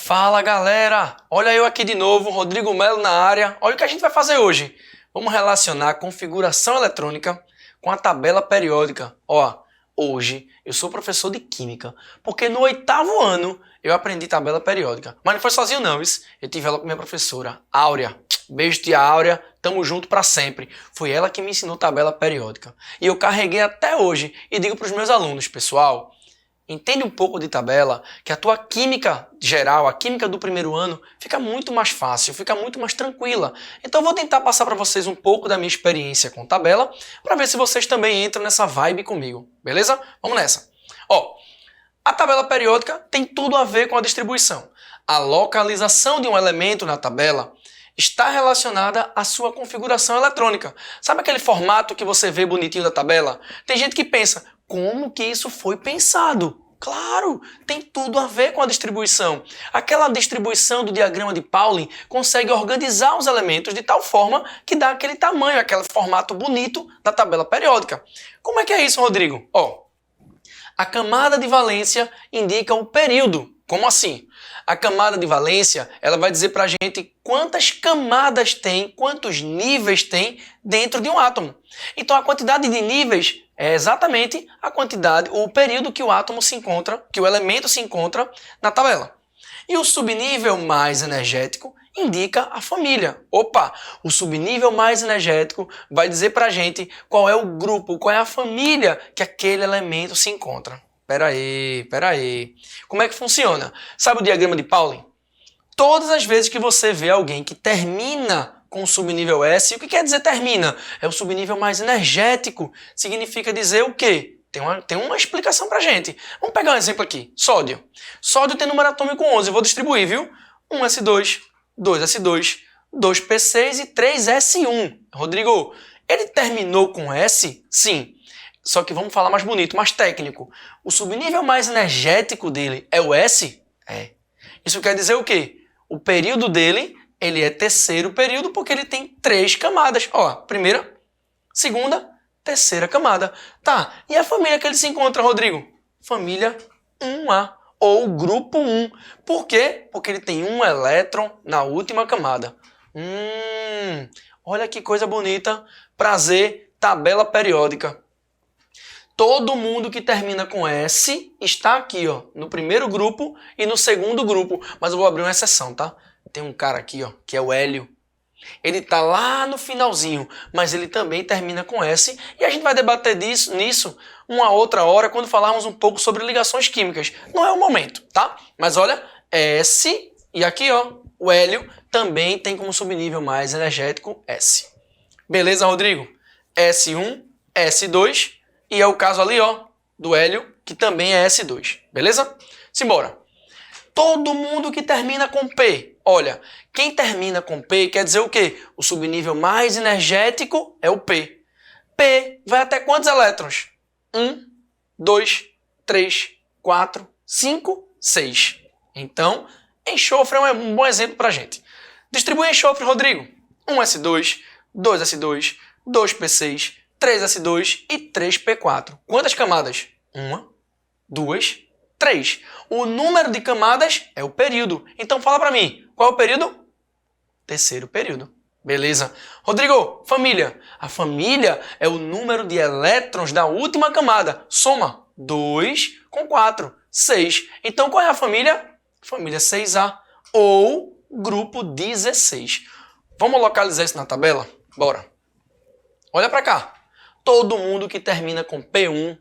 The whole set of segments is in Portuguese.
Fala galera, olha eu aqui de novo, Rodrigo Melo na área. Olha o que a gente vai fazer hoje. Vamos relacionar a configuração eletrônica com a tabela periódica. Hoje eu sou professor de Química, porque no 8º ano eu aprendi tabela periódica. Mas não foi sozinho não, eu tive ela com minha professora, Áurea. Beijo tia Áurea, tamo junto pra sempre. Foi ela que me ensinou tabela periódica. E eu carreguei até hoje e digo pros meus alunos, pessoal, entende um pouco de tabela, que a tua química geral, a química do primeiro ano, fica muito mais fácil, fica muito mais tranquila. Então eu vou tentar passar para vocês um pouco da minha experiência com tabela, para ver se vocês também entram nessa vibe comigo, beleza? Vamos nessa. A tabela periódica tem tudo a ver com a distribuição. A localização de um elemento na tabela está relacionada à sua configuração eletrônica. Sabe aquele formato que você vê bonitinho da tabela? Tem gente que pensa, como que isso foi pensado? Claro, tem tudo a ver com a distribuição. Aquela distribuição do diagrama de Pauling consegue organizar os elementos de tal forma que dá aquele tamanho, aquele formato bonito da tabela periódica. Como é que é isso, Rodrigo? A camada de valência indica o período. Como assim? A camada de valência, ela vai dizer pra gente quantas camadas tem, quantos níveis tem dentro de um átomo. Então a quantidade de níveis é exatamente a quantidade ou o período que o átomo se encontra, que o elemento se encontra na tabela. E o subnível mais energético indica a família. O subnível mais energético vai dizer pra gente qual é o grupo, qual é a família que aquele elemento se encontra. Pera aí. Como é que funciona? Sabe o diagrama de Pauling? Todas as vezes que você vê alguém que termina com o subnível S, o que quer dizer termina? É o subnível mais energético. Significa dizer o quê? Tem uma explicação pra gente. Vamos pegar um exemplo aqui. Sódio. Sódio tem número atômico 11. Vou distribuir, viu? 1s2, 2s2, 2p6 e 3s1. Rodrigo, ele terminou com S? Sim. Só que vamos falar mais bonito, mais técnico. O subnível mais energético dele é o S? É. Isso quer dizer o quê? O período dele, ele é terceiro período porque ele tem 3 camadas. Primeira, segunda, terceira camada. Tá, e a família que ele se encontra, Rodrigo? Família 1A, ou grupo 1. Por quê? Porque ele tem um elétron na última camada. Olha que coisa bonita. Prazer, tabela periódica. Todo mundo que termina com S está aqui, no primeiro grupo e no segundo grupo. Mas eu vou abrir uma exceção, tá? Tem um cara aqui, que é o hélio. Ele está lá no finalzinho, mas ele também termina com S. E a gente vai debater nisso uma outra hora, quando falarmos um pouco sobre ligações químicas. Não é o momento, tá? Mas olha, S e aqui, o hélio também tem como subnível mais energético S. Beleza, Rodrigo? S1, S2... E é o caso ali, do hélio, que também é S2. Beleza? Simbora. Todo mundo que termina com P. Olha, quem termina com P quer dizer o quê? O subnível mais energético é o P. P vai até quantos elétrons? 1, 2, 3, 4, 5, 6. Então, enxofre é um bom exemplo pra gente. Distribui enxofre, Rodrigo. 1s2, 2s2, 2p6, 3s2 e 3p4. Quantas camadas? 1, 2, 3. O número de camadas é o período. Então fala pra mim, qual é o período? Terceiro período. Beleza. Rodrigo, família. A família é o número de elétrons da última camada. Soma 2 com 4, 6. Então qual é a família? Família 6A ou grupo 16. Vamos localizar isso na tabela? Bora. Olha pra cá. Todo mundo que termina com P1,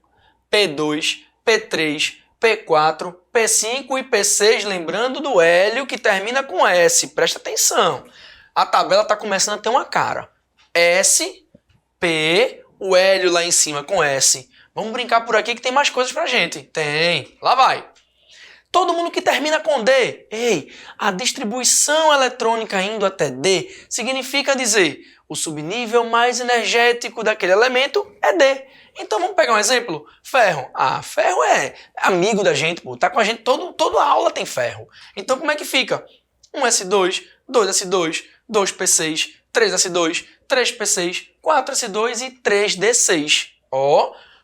P2, P3, P4, P5 e P6, lembrando do hélio que termina com S. Presta atenção. A tabela está começando a ter uma cara. S, P, o hélio lá em cima com S. Vamos brincar por aqui que tem mais coisas pra gente. Tem. Lá vai. Todo mundo que termina com D. A distribuição eletrônica indo até D significa dizer o subnível mais energético daquele elemento é D. Então vamos pegar um exemplo. Ferro. Ferro é amigo da gente, tá com a gente, toda aula tem ferro. Então como é que fica? 1s2, 2s2, 2p6, 3s2, 3p6, 4s2 e 3d6.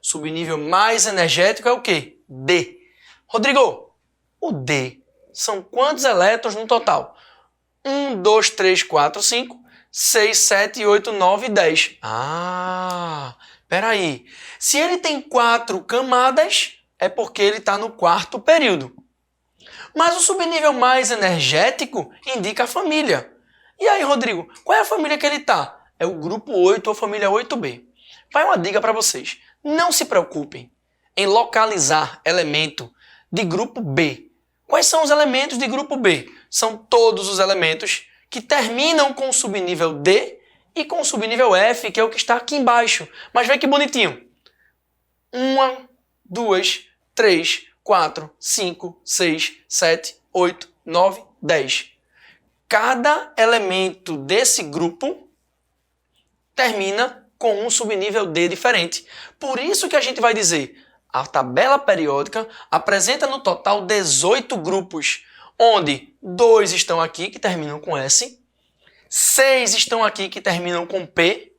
Subnível mais energético é o quê? D. Rodrigo, o D são quantos elétrons no total? 1, 2, 3, 4, 5, 6, 7, 8, 9, 10. Ah, peraí. Se ele tem 4 camadas, é porque ele está no quarto período. Mas o subnível mais energético indica a família. E aí, Rodrigo, qual é a família que ele está? É o grupo 8 ou família 8B. Vai uma dica para vocês. Não se preocupem em localizar elemento de grupo B. Quais são os elementos de grupo B? São todos os elementos que terminam com o subnível D e com o subnível F, que é o que está aqui embaixo. Mas vê que bonitinho. 1, 2, 3, 4, 5, 6, 7, 8, 9, 10. Cada elemento desse grupo termina com um subnível D diferente. Por isso que a gente vai dizer, a tabela periódica apresenta no total 18 grupos, onde 2 estão aqui que terminam com S, 6 estão aqui que terminam com P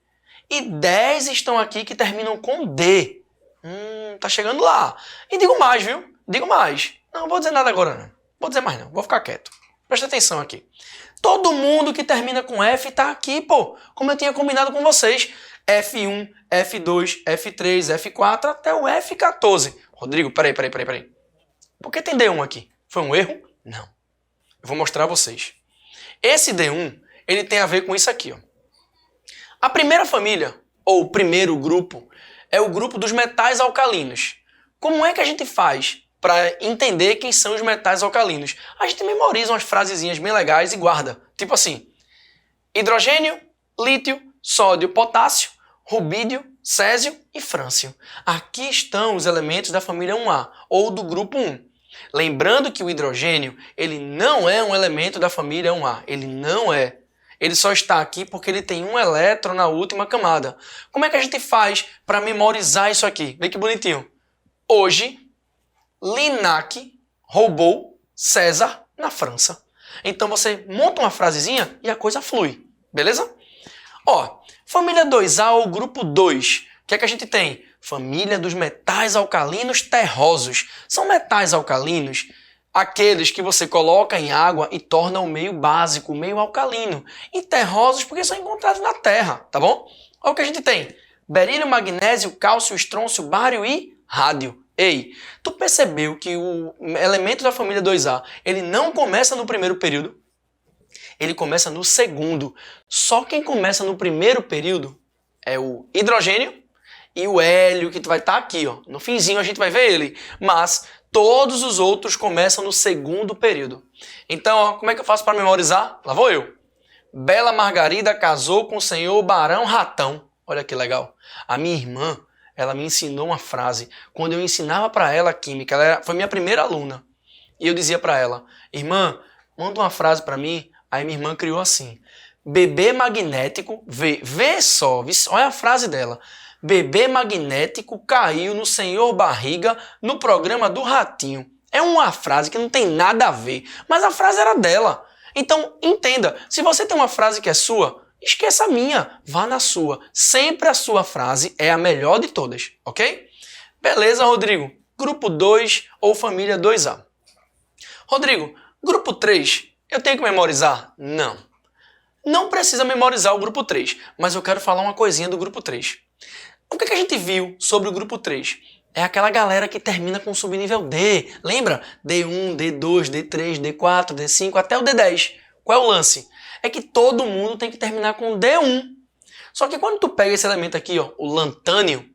e 10 estão aqui que terminam com D. Tá chegando lá. E digo mais, viu? Digo mais. Não vou dizer nada agora, não. Vou dizer mais não. Vou ficar quieto. Presta atenção aqui. Todo mundo que termina com F tá aqui, pô. Como eu tinha combinado com vocês. F1, F2, F3, F4 até o F14. Rodrigo, peraí. Por que tem D1 aqui? Foi um erro? Não. Eu vou mostrar a vocês. Esse D1, ele tem a ver com isso aqui, ó. A primeira família, ou o primeiro grupo, é o grupo dos metais alcalinos. Como é que a gente faz para entender quem são os metais alcalinos? A gente memoriza umas frasezinhas bem legais e guarda. Tipo assim, hidrogênio, lítio, sódio, potássio, rubídio, césio e frâncio. Aqui estão os elementos da família 1A, ou do grupo 1. Lembrando que o hidrogênio, ele não é um elemento da família 1A. Ele não é. Ele só está aqui porque ele tem um elétron na última camada. Como é que a gente faz para memorizar isso aqui? Vê que bonitinho. Hoje, Linac roubou César na França. Então você monta uma frasezinha e a coisa flui. Beleza? Ó, família 2A ou grupo 2. O que é que a gente tem? Família dos metais alcalinos terrosos. São metais alcalinos aqueles que você coloca em água e torna o meio básico, o meio alcalino. E terrosos porque são encontrados na Terra, tá bom? Olha o que a gente tem. Berílio, magnésio, cálcio, estrôncio, bário e rádio. Ei, tu percebeu que o elemento da família 2A, ele não começa no primeiro período? Ele começa no segundo. Só quem começa no primeiro período é o hidrogênio e o hélio, que vai estar aqui, ó. No finzinho a gente vai ver ele. Mas todos os outros começam no segundo período. Então, ó, como é que eu faço para memorizar? Lá vou eu. Bela Margarida casou com o senhor Barão Ratão. Olha que legal. A minha irmã, ela me ensinou uma frase. Quando eu ensinava para ela química, ela foi minha primeira aluna. E eu dizia para ela, irmã, manda uma frase para mim. Aí minha irmã criou assim. Bebê magnético, vê só, olha a frase dela. Bebê magnético caiu no senhor Barriga no programa do Ratinho. É uma frase que não tem nada a ver, mas a frase era dela. Então, entenda, se você tem uma frase que é sua, esqueça a minha, vá na sua. Sempre a sua frase é a melhor de todas, ok? Beleza, Rodrigo. Grupo 2 ou família 2A. Rodrigo, grupo 3, eu tenho que memorizar? Não. Não precisa memorizar o grupo 3, mas eu quero falar uma coisinha do grupo 3. O que a gente viu sobre o grupo 3? É aquela galera que termina com o subnível D. Lembra? D1, D2, D3, D4, D5, até o D10. Qual é o lance? É que todo mundo tem que terminar com D1. Só que quando tu pega esse elemento aqui, ó, o lantânio,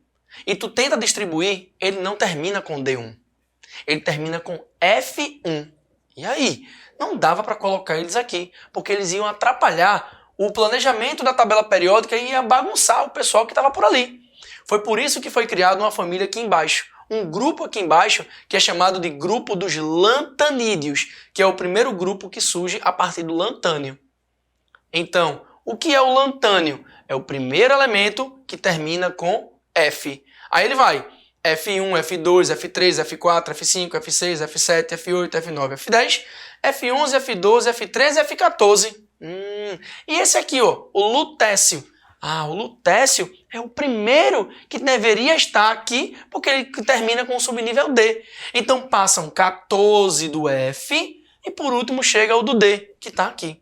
e tu tenta distribuir, ele não termina com D1. Ele termina com F1. E aí? Não dava para colocar eles aqui, porque eles iam atrapalhar o planejamento da tabela periódica e ia bagunçar o pessoal que estava por ali. Foi por isso que foi criada uma família aqui embaixo, um grupo aqui embaixo que é chamado de grupo dos lantanídeos, que é o primeiro grupo que surge a partir do lantânio. Então, o que é o lantânio? É o primeiro elemento que termina com F. Aí ele vai F1, F2, F3, F4, F5, F6, F7, F8, F9, F10, F11, F12, F13 e F14. E esse aqui, ó, o lutécio. O lutécio é o primeiro que deveria estar aqui, porque ele termina com o subnível D. Então passam 14 do F e por último chega o do D, que está aqui.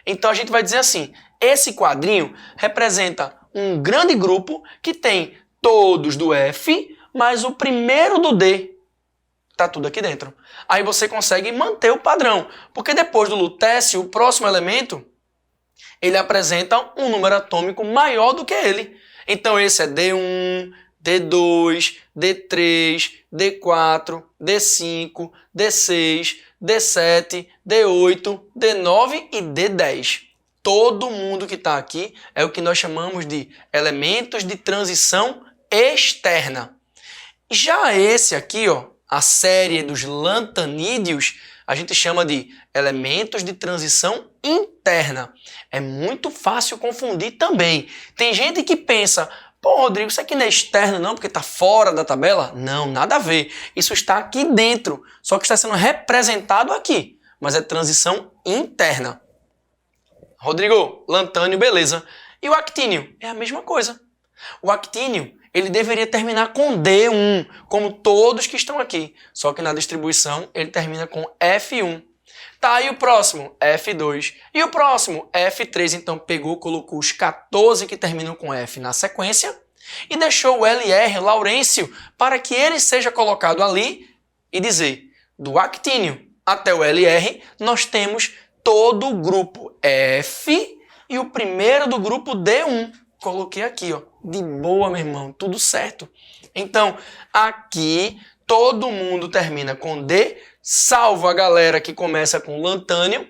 Então a gente vai dizer assim, esse quadrinho representa um grande grupo que tem todos do F, mais o primeiro do D. Tá tudo aqui dentro. Aí você consegue manter o padrão, porque depois do lutécio, o próximo elemento, ele apresenta um número atômico maior do que ele. Então esse é D1, D2, D3, D4, D5, D6, D7, D8, D9 e D10. Todo mundo que está aqui é o que nós chamamos de elementos de transição externa. Já esse aqui, ó, a série dos lantanídeos, a gente chama de elementos de transição interna. É muito fácil confundir também. Tem gente que pensa, pô, Rodrigo, isso aqui não é externo não, porque está fora da tabela? Não, nada a ver. Isso está aqui dentro, só que está sendo representado aqui, mas é transição interna. Rodrigo, lantânio, beleza. E o actínio? É a mesma coisa. O actínio, ele deveria terminar com D1, como todos que estão aqui. Só que na distribuição ele termina com F1. Tá, e o próximo? F2. E o próximo? F3. Então pegou, colocou os 14 que terminam com F na sequência e deixou o LR, Laurêncio, para que ele seja colocado ali e dizer, do actínio até o LR, nós temos todo o grupo F e o primeiro do grupo D1. Coloquei aqui, ó, de boa, meu irmão, tudo certo. Então, aqui todo mundo termina com D, salvo a galera que começa com lantânio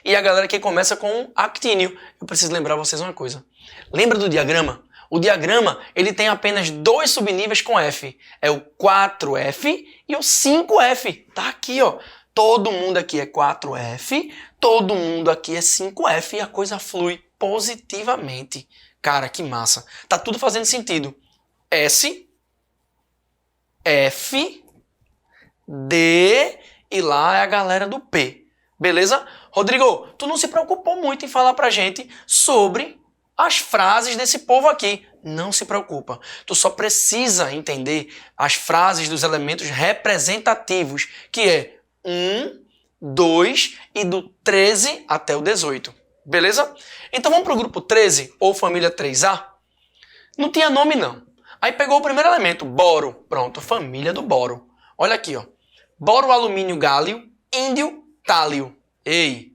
e a galera que começa com actínio. Eu preciso lembrar vocês uma coisa. Lembra do diagrama? O diagrama, ele tem apenas dois subníveis com F. É o 4F e o 5F. Tá aqui, ó. Todo mundo aqui é 4F, todo mundo aqui é 5F e a coisa flui positivamente. Cara, que massa. Tá tudo fazendo sentido. S, F, D e lá é a galera do P. Beleza? Rodrigo, tu não se preocupou muito em falar pra gente sobre as frases desse povo aqui. Não se preocupa. Tu só precisa entender as frases dos elementos representativos, que é 1, 2 e do 13 até o 18. Beleza? Então vamos para o grupo 13, ou família 3A. Não tinha nome não. Aí pegou o primeiro elemento, boro. Pronto, família do boro. Olha aqui, ó. Boro, alumínio, gálio, índio, tálio. Ei,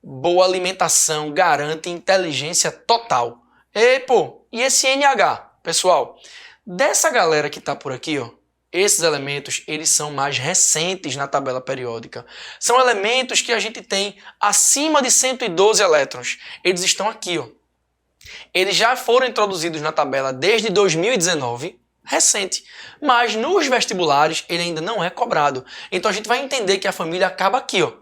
boa alimentação garante inteligência total. Ei, pô, e esse NH? Pessoal, dessa galera que tá por aqui, ó, esses elementos, eles são mais recentes na tabela periódica. São elementos que a gente tem acima de 112 elétrons. Eles estão aqui, ó. Eles já foram introduzidos na tabela desde 2019, recente. Mas nos vestibulares ele ainda não é cobrado. Então a gente vai entender que a família acaba aqui, ó.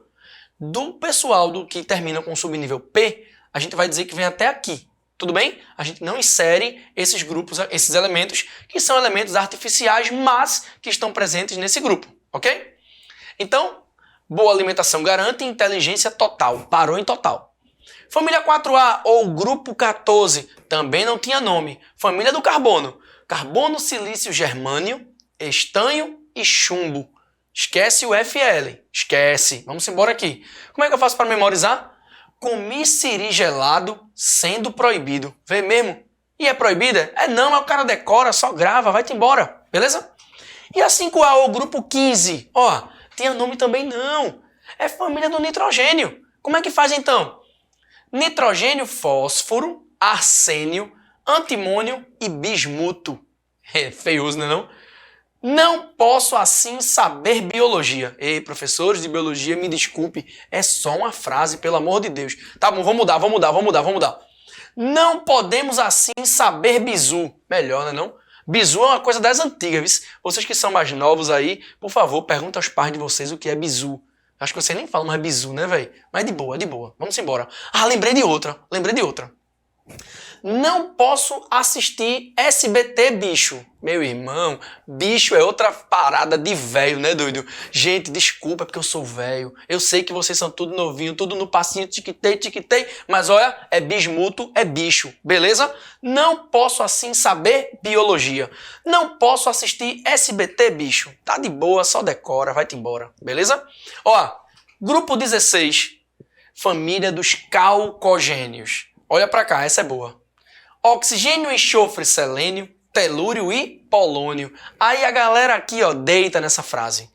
Do pessoal do que termina com o subnível P, a gente vai dizer que vem até aqui. Tudo bem? A gente não insere esses grupos, esses elementos, que são elementos artificiais, mas que estão presentes nesse grupo, ok? Então, boa alimentação garante inteligência total. Parou em total. Família 4A ou grupo 14, também não tinha nome. Família do carbono. Carbono, silício, germânio, estanho e chumbo. Esquece o FL. Esquece. Vamos embora aqui. Como é que eu faço para memorizar? Comi siri gelado sendo proibido. Vê mesmo? E é proibida? É não, mas o cara decora, só grava, vai-te embora. Beleza? E a 5A ou grupo 15? Ó, tinha nome também não. É família do nitrogênio. Como é que faz então? Nitrogênio, fósforo, arsênio, antimônio e bismuto. É feioso, né não? Não posso assim saber biologia. Ei, professores de biologia, me desculpe, é só uma frase, pelo amor de Deus. Tá bom, vamos mudar. Não podemos assim saber bizu. Melhor, né não? Bizu é uma coisa das antigas, viu? Vocês que são mais novos aí, por favor, perguntem aos pais de vocês o que é bizu. Acho que você nem fala mais bizu, né, velho? Mas de boa. Vamos embora. Ah, lembrei de outra. Não posso assistir SBT, bicho. Meu irmão, bicho é outra parada de velho, né, doido? Gente, desculpa, é porque eu sou velho. Eu sei que vocês são tudo novinho, tudo no passinho, tiquitei. Mas olha, é bismuto, é bicho, beleza? Não posso assim saber biologia. Não posso assistir SBT, bicho. Tá de boa, só decora, vai-te embora, beleza? Ó, Grupo 16, família dos calcogênios. Olha para cá, essa é boa. Oxigênio, enxofre, selênio, telúrio e polônio. Aí a galera aqui, ó, deita nessa frase.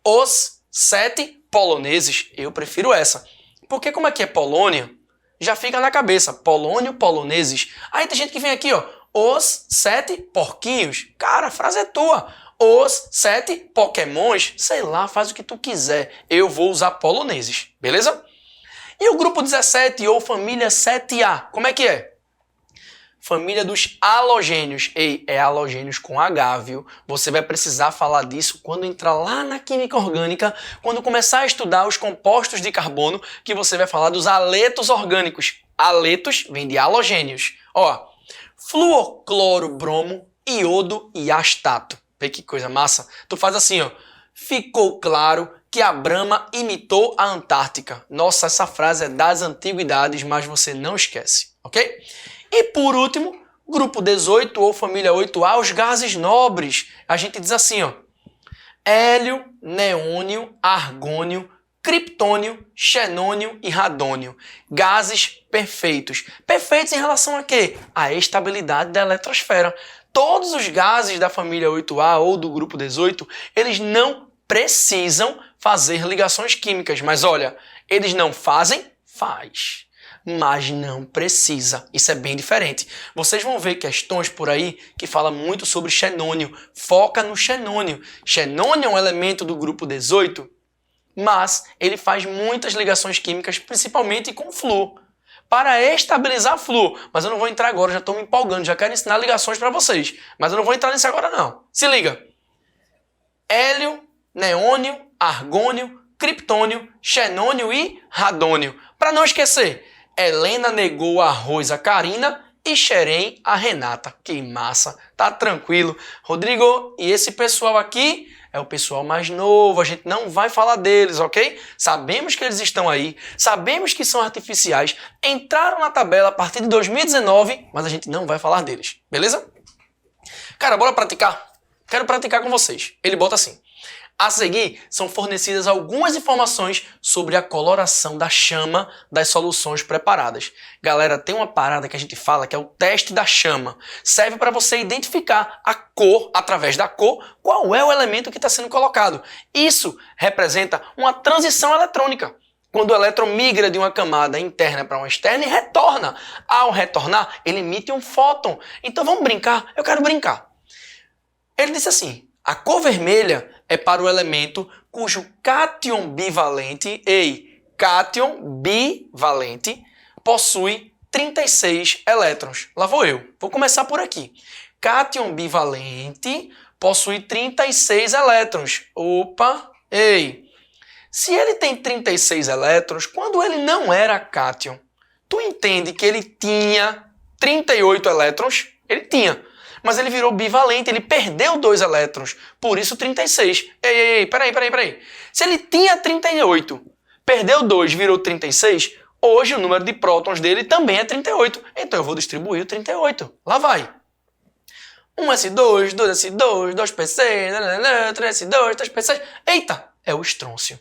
Os 7 poloneses, eu prefiro essa. Porque como aqui é polônio, já fica na cabeça. Polônio, poloneses. Aí tem gente que vem aqui, ó. Os 7 porquinhos. Cara, a frase é tua. Os 7 pokémons. Sei lá, faz o que tu quiser. Eu vou usar poloneses. Beleza? E o grupo 17 ou família 7A, como é que é? Família dos halogênios. Ei, é halogênios com H, viu? Você vai precisar falar disso quando entrar lá na química orgânica, quando começar a estudar os compostos de carbono, que você vai falar dos haletos orgânicos. Haletos vem de halogênios. Ó, flúor, cloro, bromo, iodo e astato. Vê que coisa massa. Tu faz assim, ó. Ficou claro que a Brahma imitou a Antártica. Nossa, essa frase é das antiguidades, mas você não esquece, ok? E por último, grupo 18 ou família 8A, os gases nobres. A gente diz assim, ó. Hélio, neônio, argônio, criptônio, xenônio e radônio. Gases perfeitos. Perfeitos em relação a quê? A estabilidade da eletrosfera. Todos os gases da família 8A ou do grupo 18, eles não precisam fazer ligações químicas. Mas olha, eles não fazem? Faz. Mas não precisa. Isso é bem diferente. Vocês vão ver questões por aí que falam muito sobre xenônio. Foca no xenônio. Xenônio é um elemento do grupo 18, mas ele faz muitas ligações químicas, principalmente com flúor, para estabilizar flúor. Mas eu não vou entrar agora, já estou me empolgando, já quero ensinar ligações para vocês. Mas eu não vou entrar nisso agora não. Se liga. Hélio, neônio, argônio, criptônio, xenônio e radônio. Para não esquecer, Helena negou arroz a Karina e Xerém a Renata. Que massa, tá tranquilo. Rodrigo, e esse pessoal aqui é o pessoal mais novo, a gente não vai falar deles, ok? Sabemos que eles estão aí, sabemos que são artificiais, entraram na tabela a partir de 2019, mas a gente não vai falar deles, beleza? Cara, bora praticar? Quero praticar com vocês. Ele bota assim. A seguir, são fornecidas algumas informações sobre a coloração da chama das soluções preparadas. Galera, tem uma parada que a gente fala que é o teste da chama. Serve para você identificar a cor, através da cor, qual é o elemento que está sendo colocado. Isso representa uma transição eletrônica. Quando o elétron migra de uma camada interna para uma externa e retorna. Ao retornar, ele emite um fóton. Então vamos brincar? Eu quero brincar. Ele disse assim, a cor vermelha é para o elemento cujo cátion bivalente, cátion bivalente, possui 36 elétrons. Lá vou eu. Vou começar por aqui. Cátion bivalente possui 36 elétrons. Opa, se ele tem 36 elétrons, quando ele não era cátion, tu entende que ele tinha 38 elétrons? Ele tinha. Mas ele virou bivalente, ele perdeu 2 elétrons, por isso 36. Peraí. Se ele tinha 38, perdeu 2, virou 36, hoje o número de prótons dele também é 38. Então eu vou distribuir o 38. Lá vai. 1s2, 2s2, 2p6, 3s2, 3p6. Eita, é o estrôncio.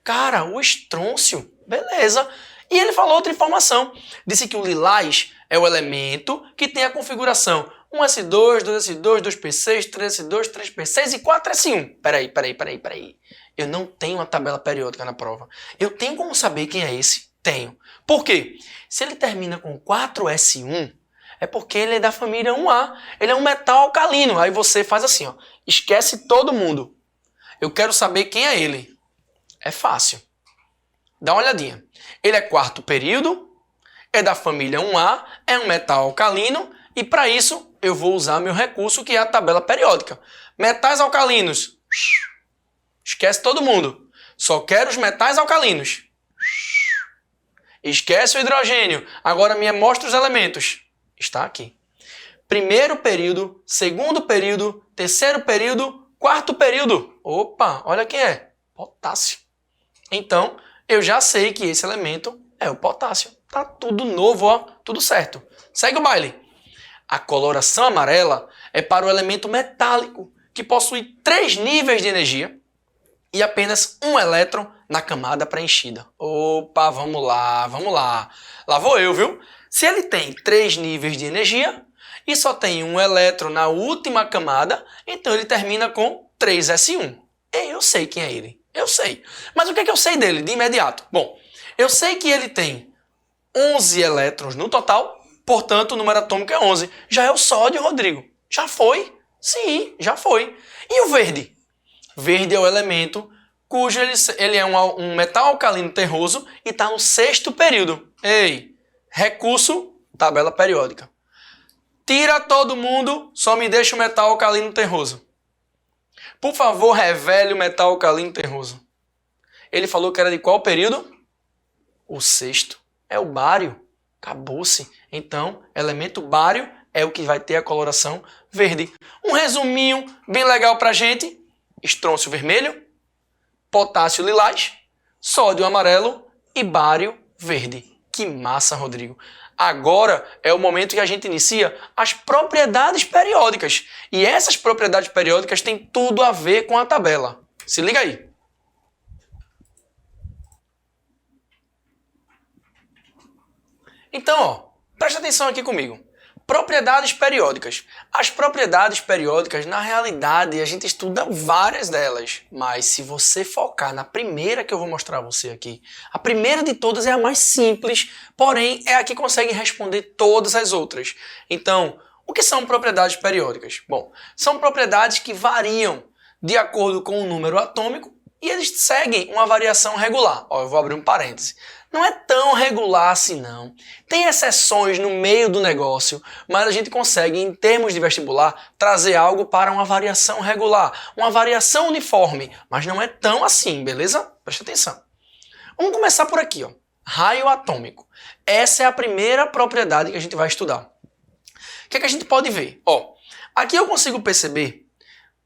Cara, o estrôncio, beleza. E ele falou outra informação. Disse que o lilás é o elemento que tem a configuração 1s2, 2s2, 2p6, 3s2, 3p6 e 4s1. Peraí. Eu não tenho uma tabela periódica na prova. Eu tenho como saber quem é esse? Tenho. Por quê? Se ele termina com 4s1, é porque ele é da família 1A. Ele é um metal alcalino. Aí você faz assim, ó. Esquece todo mundo. Eu quero saber quem é ele. É fácil. Dá uma olhadinha. Ele é quarto período, é da família 1A, é um metal alcalino e para isso eu vou usar meu recurso que é a tabela periódica. Metais alcalinos. Esquece todo mundo. Só quero os metais alcalinos. Esquece o hidrogênio. Agora me mostra os elementos. Está aqui. Primeiro período, segundo período, terceiro período, quarto período. Opa, olha quem é. Potássio. Então, eu já sei que esse elemento é o potássio. Tá tudo novo, ó. Tudo certo. Segue o baile. A coloração amarela é para o elemento metálico, que possui 3 níveis de energia. e apenas um elétron na camada preenchida. Opa, vamos lá, vamos lá. Lá vou eu, viu? Se ele tem 3 níveis de energia e só tem um elétron na última camada, então ele termina com 3s1. Eu sei quem é ele, eu sei. Mas o que é que eu sei dele de imediato? Bom, eu sei que ele tem 11 elétrons no total, portanto o número atômico é 11. Já é o sódio, Rodrigo. Já foi? Sim, já foi. E o verde? Verde é o elemento cujo ele é um metal alcalino terroso e está no 6º período. Ei, recurso, tabela periódica. Tira todo mundo, só me deixa o metal alcalino terroso. Por favor, revele o metal alcalino terroso. Ele falou que era de qual período? O 6º. É o bário. Acabou-se. Então, elemento bário é o que vai ter a coloração verde. Um resuminho bem legal pra gente. Estrôncio vermelho, potássio lilás, sódio amarelo e bário verde. Que massa, Rodrigo. Agora é o momento que a gente inicia as propriedades periódicas. E essas propriedades periódicas têm tudo a ver com a tabela. Se liga aí. Então, ó, presta atenção aqui comigo. Propriedades periódicas. As propriedades periódicas, na realidade, a gente estuda várias delas. Mas se você focar na primeira que eu vou mostrar a você aqui, a primeira de todas é a mais simples, porém é a que consegue responder todas as outras. Então, o que são propriedades periódicas? Bom, são propriedades que variam de acordo com o número atômico e eles seguem uma variação regular. Ó, eu vou abrir um parêntese. Não é tão regular assim não. Tem exceções no meio do negócio, mas a gente consegue, em termos de vestibular, trazer algo para uma variação regular, uma variação uniforme, mas não é tão assim, beleza? Presta atenção. Vamos começar por aqui, ó. Raio atômico. Essa é a primeira propriedade que a gente vai estudar. O que é que a gente pode ver? Ó, aqui eu consigo perceber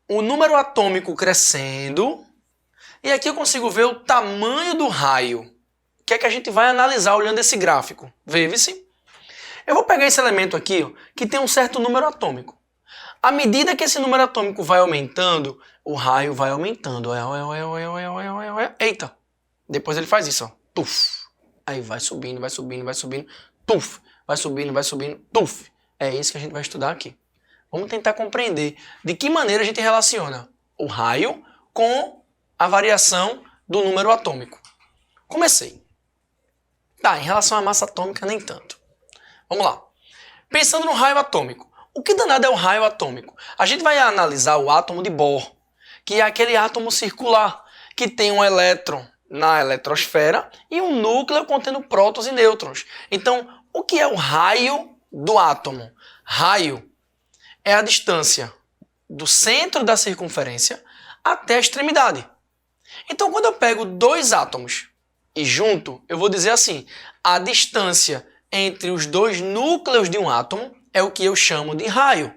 o número atômico crescendo e aqui eu consigo ver o tamanho do raio. O que é que a gente vai analisar olhando esse gráfico? Vê-se. Eu vou pegar esse elemento aqui, ó, que tem um certo número atômico. À medida que esse número atômico vai aumentando, o raio vai aumentando. Eita! Depois ele faz isso, ó. Tuf. Aí vai subindo, vai subindo, vai subindo. Tuf. Vai subindo, vai subindo. Tuf. É isso que a gente vai estudar aqui. Vamos tentar compreender de que maneira a gente relaciona o raio com a variação do número atômico. Comecei. Tá, em relação à massa atômica, nem tanto. Vamos lá. Pensando no raio atômico. O que danado é o raio atômico? A gente vai analisar o átomo de Bohr, que é aquele átomo circular, que tem um elétron na eletrosfera e um núcleo contendo prótons e nêutrons. Então, o que é o raio do átomo? Raio é a distância do centro da circunferência até a extremidade. Então, quando eu pego dois átomos e junto, eu vou dizer assim, a distância entre os dois núcleos de um átomo é o que eu chamo de raio.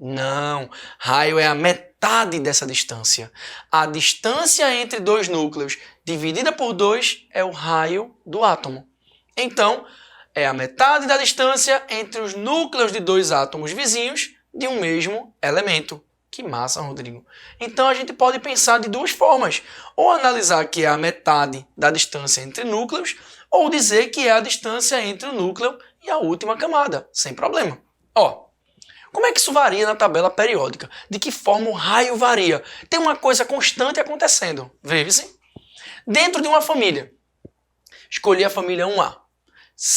Não, raio é a metade dessa distância. A distância entre dois núcleos dividida por 2 é o raio do átomo. Então, é a metade da distância entre os núcleos de dois átomos vizinhos de um mesmo elemento. Que massa, Rodrigo. Então a gente pode pensar de duas formas. Ou analisar que é a metade da distância entre núcleos, ou dizer que é a distância entre o núcleo e a última camada, sem problema. Ó, como é que isso varia na tabela periódica? De que forma o raio varia? Tem uma coisa constante acontecendo. Veja-se. Dentro de uma família, escolhi a família 1A.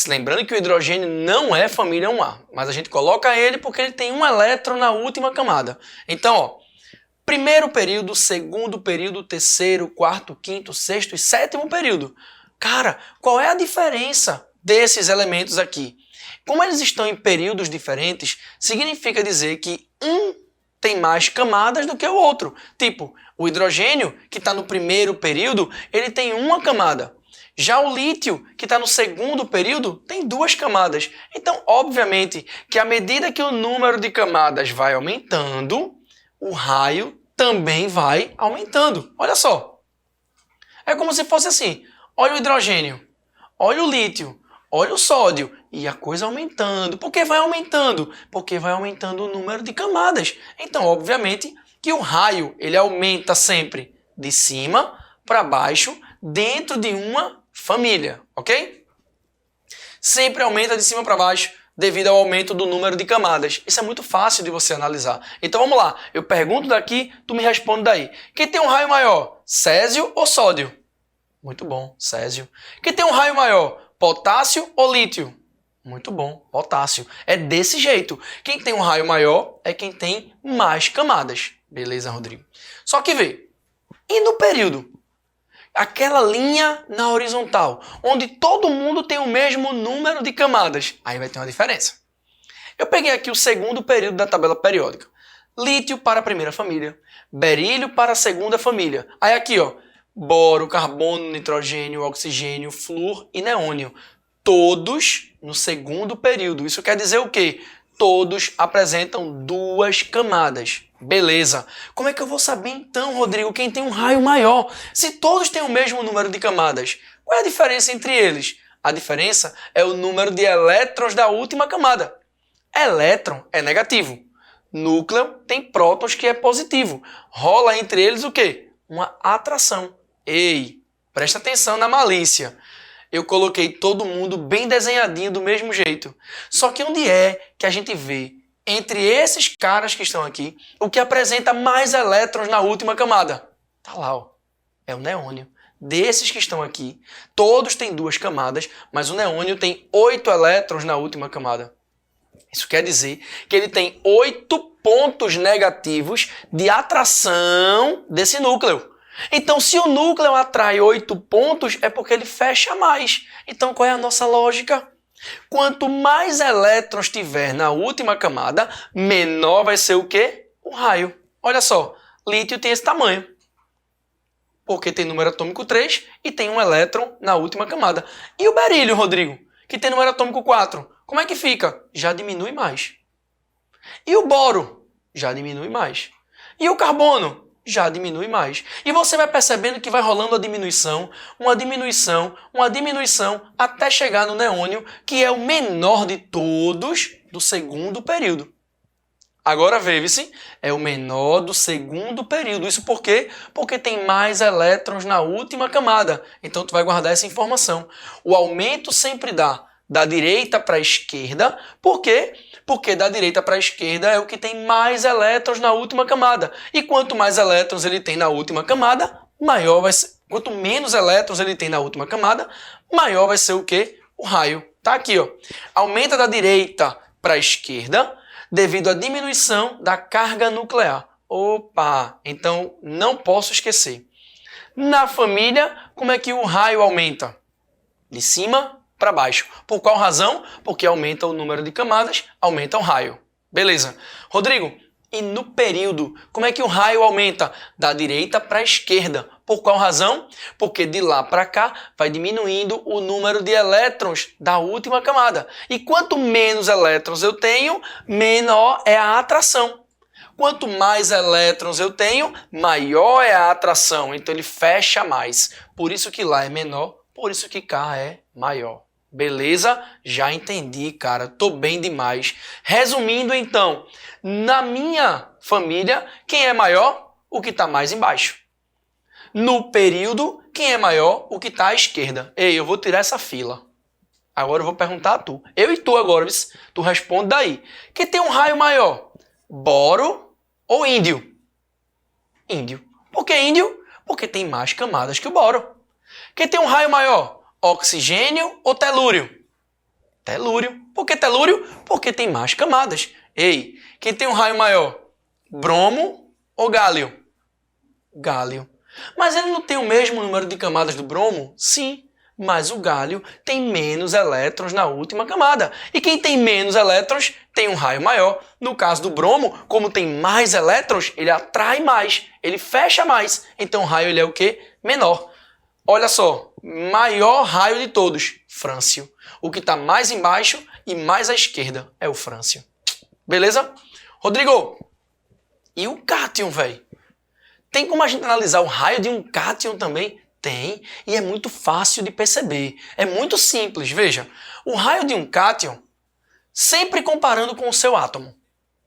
Lembrando que o hidrogênio não é família 1A, mas a gente coloca ele porque ele tem um elétron na última camada. Então, ó, primeiro período, segundo período, terceiro, quarto, quinto, sexto e sétimo período. Cara, qual é a diferença desses elementos aqui? Como eles estão em períodos diferentes, significa dizer que um tem mais camadas do que o outro. Tipo, o hidrogênio, que está no primeiro período, ele tem uma camada. Já o lítio, que está no segundo período, tem 2 camadas. Então, obviamente, que à medida que o número de camadas vai aumentando, o raio também vai aumentando. Olha só. É como se fosse assim. Olha o hidrogênio, olha o lítio, olha o sódio. E a coisa aumentando. Por que vai aumentando? Porque vai aumentando o número de camadas. Então, obviamente, que o raio ele aumenta sempre de cima para baixo dentro de uma família, ok? Sempre aumenta de cima para baixo devido ao aumento do número de camadas. Isso é muito fácil de você analisar. Então vamos lá, eu pergunto daqui, tu me responde daí. Quem tem um raio maior, césio ou sódio? Muito bom, césio. Quem tem um raio maior, potássio ou lítio? Muito bom, potássio. É desse jeito. Quem tem um raio maior é quem tem mais camadas. Beleza, Rodrigo? Só que vê, e no período? Aquela linha na horizontal, onde todo mundo tem o mesmo número de camadas. Aí vai ter uma diferença. Eu peguei aqui o segundo período da tabela periódica. Lítio para a primeira família, berílio para a segunda família. Aí aqui, ó, boro, carbono, nitrogênio, oxigênio, flúor e neônio. Todos no segundo período. Isso quer dizer o quê? Todos apresentam duas camadas. Beleza. Como é que eu vou saber então, Rodrigo, quem tem um raio maior? Se todos têm o mesmo número de camadas, qual é a diferença entre eles? A diferença é o número de elétrons da última camada. Elétron é negativo. Núcleo tem prótons que é positivo. Rola entre eles o quê? Uma atração. Ei, presta atenção na malícia. Eu coloquei todo mundo bem desenhadinho do mesmo jeito. Só que onde é que a gente vê, entre esses caras que estão aqui, o que apresenta mais elétrons na última camada? Tá lá, ó. É o neônio. Desses que estão aqui, todos têm duas camadas, mas o neônio tem 8 elétrons na última camada. Isso quer dizer que ele tem 8 pontos negativos de atração desse núcleo. Então, se o núcleo atrai 8 pontos, é porque ele fecha mais. Então, qual é a nossa lógica? Quanto mais elétrons tiver na última camada, menor vai ser o quê? O raio. Olha só, lítio tem esse tamanho, porque tem número atômico 3 e tem um elétron na última camada. E o berílio, Rodrigo, que tem número atômico 4, como é que fica? Já diminui mais. E o boro? Já diminui mais. E o carbono? Já diminui mais. E você vai percebendo que vai rolando a diminuição, uma diminuição, até chegar no neônio, que é o menor de todos do segundo período. Agora veja-se, é o menor do segundo período. Isso por quê? Porque tem mais elétrons na última camada. Então tu vai guardar essa informação. O aumento sempre dá da direita para a esquerda. Por quê? Porque da direita para a esquerda é o que tem mais elétrons na última camada. E quanto mais elétrons ele tem na última camada, maior vai ser. Quanto menos elétrons ele tem na última camada, maior vai ser o quê? O raio. Tá aqui, ó. Aumenta da direita para a esquerda devido à diminuição da carga nuclear. Opa! Então não posso esquecer. Na família, como é que o raio aumenta? De cima para baixo. Por qual razão? Porque aumenta o número de camadas, aumenta o raio. Beleza. Rodrigo, e no período, como é que o raio aumenta? Da direita para a esquerda. Por qual razão? Porque de lá para cá vai diminuindo o número de elétrons da última camada. E quanto menos elétrons eu tenho, menor é a atração. Quanto mais elétrons eu tenho, maior é a atração. Então ele fecha mais. Por isso que lá é menor, por isso que cá é maior. Beleza? Já entendi, cara. Tô bem demais. Resumindo, então, na minha família, quem é maior? O que está mais embaixo. No período, quem é maior? O que está à esquerda. Ei, eu vou tirar essa fila. Agora eu vou perguntar a tu. Eu e tu agora, tu responde daí. Quem tem um raio maior? Boro ou índio? Índio. Por que índio? Porque tem mais camadas que o boro. Quem tem um raio maior? Oxigênio ou telúrio? Telúrio. Por que telúrio? Porque tem mais camadas. Ei, quem tem um raio maior? Bromo ou gálio? Gálio. Mas ele não tem o mesmo número de camadas do bromo? Sim, mas o gálio tem menos elétrons na última camada. E quem tem menos elétrons tem um raio maior. No caso do bromo, como tem mais elétrons, ele atrai mais, ele fecha mais. Então o raio ele é o quê? Menor. Olha só, maior raio de todos, frâncio. O que está mais embaixo e mais à esquerda é o frâncio. Beleza? Rodrigo, e o cátion, velho? Tem como a gente analisar o raio de um cátion também? Tem, e é muito fácil de perceber. É muito simples, veja. O raio de um cátion, sempre comparando com o seu átomo.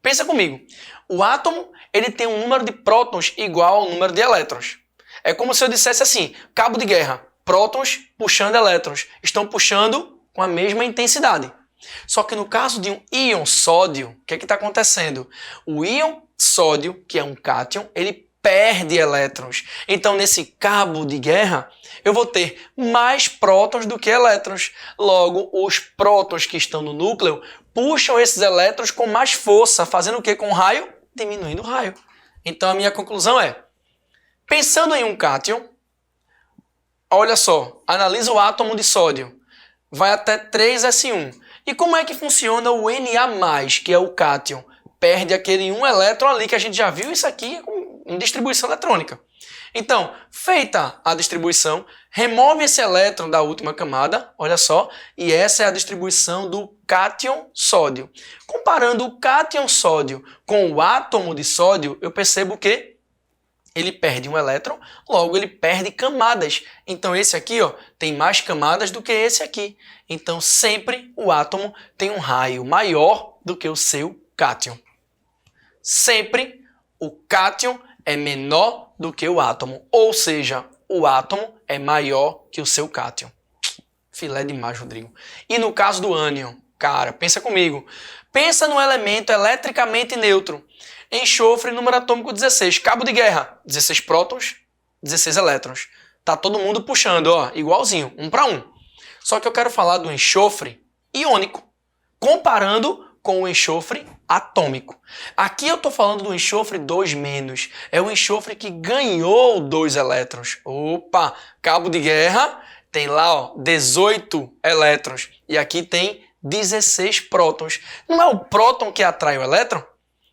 Pensa comigo. O átomo ele tem um número de prótons igual ao número de elétrons. É como se eu dissesse assim, cabo de guerra, prótons puxando elétrons, estão puxando com a mesma intensidade. Só que no caso de um íon sódio, o que está acontecendo? O íon sódio, que é um cátion, ele perde elétrons. Então, nesse cabo de guerra, eu vou ter mais prótons do que elétrons. Logo, os prótons que estão no núcleo puxam esses elétrons com mais força, fazendo o que com o raio? Diminuindo o raio. Então, a minha conclusão é, pensando em um cátion, olha só, analisa o átomo de sódio, vai até 3s1. E como é que funciona o Na+, que é o cátion? Perde aquele um elétron ali que a gente já viu, isso aqui em distribuição eletrônica. Então, feita a distribuição, remove esse elétron da última camada, olha só, e essa é a distribuição do cátion sódio. Comparando o cátion sódio com o átomo de sódio, eu percebo que ele perde um elétron, logo ele perde camadas. Então esse aqui ó, tem mais camadas do que esse aqui. Então sempre o átomo tem um raio maior do que o seu cátion. Sempre o cátion é menor do que o átomo, ou seja, o átomo é maior que o seu cátion. Filé demais, Rodrigo. E no caso do ânion, cara, pensa comigo. Pensa no elemento eletricamente neutro. Enxofre, número atômico 16. Cabo de guerra, 16 prótons, 16 elétrons. Tá todo mundo puxando, ó, igualzinho, 1 para 1. Só que eu quero falar do enxofre iônico, comparando com o enxofre atômico. Aqui eu tô falando do enxofre 2-. É o enxofre que ganhou 2 elétrons. Opa, cabo de guerra tem lá, ó, 18 elétrons. E aqui tem 16 prótons. Não é o próton que atrai o elétron?